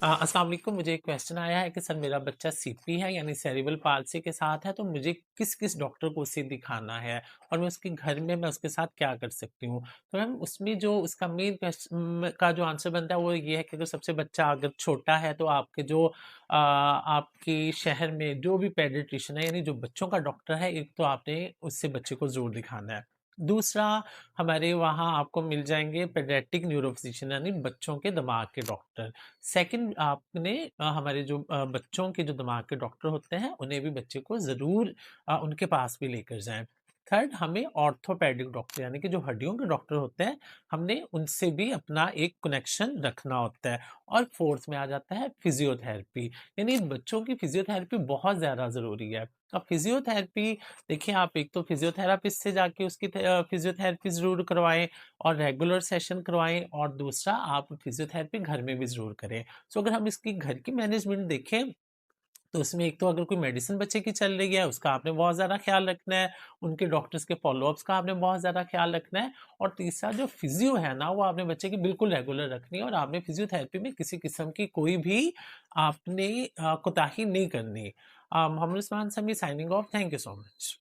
अस्सलाम वालेकुम। मुझे एक क्वेश्चन आया है कि सर मेरा बच्चा सीपी है यानी सेरिब्रल पाल्सी के साथ है, तो मुझे किस-किस डॉक्टर को उसे दिखाना है और मैं उसके घर में मैं उसके साथ क्या कर सकती हूँ? तो मैम उसमें जो उसका मेन का जो आंसर बनता है वो ये है कि अगर सबसे बच्चा अगर छोटा है तो आपके जो आपके शहर में जो भी पेडियाट्रिशियन है यानी जो बच्चों का डॉक्टर है, एक तो आपने उससे बच्चे को ज़रूर दिखाना है। दूसरा, हमारे वहाँ आपको मिल जाएँगे पेडियाट्रिक न्यूरो फिजिशियन यानी बच्चों के दिमाग के डॉक्टर। सेकंड आपने हमारे जो बच्चों के जो दिमाग के डॉक्टर होते हैं, उन्हें भी बच्चे को ज़रूर उनके पास भी लेकर जाएँ। थर्ड, हमें ऑर्थोपेडिक डॉक्टर यानी कि जो हड्डियों के डॉक्टर होते हैं, हमने उनसे भी अपना एक कनेक्शन रखना होता है। और फोर्थ में आ जाता है फिज़ियोथेरेपी, यानी बच्चों की फिज़ियोथेरेपी बहुत ज़्यादा ज़रूरी है। अब फिज़ियोथेरेपी देखिए, आप एक तो फिज़ियोथेरापिस्ट से जाके उसकी फिज़ियोथेरेपी ज़रूर करवाएँ और रेगुलर सेशन करवाएँ, और दूसरा आप फिज़ियोथेरेपी घर में भी ज़रूर करें। सो अगर हम इसकी घर की मैनेजमेंट देखें, तो उसमें एक तो अगर कोई मेडिसिन बच्चे की चल रही है, उसका आपने बहुत ज़्यादा ख़्याल रखना है, उनके डॉक्टर्स के फ़ॉलो-अप्स का आपने बहुत ज़्यादा ख़्याल रखना है, और तीसरा जो फिज़ियो है ना, वो आपने बच्चे की बिल्कुल रेगुलर रखनी है, और आपने फिज़ियोथेरेपी में किसी किस्म की कोई भी आपने कोताही नहीं करनी। मोहम्मद उस्मान समी signing off. Thank you so much.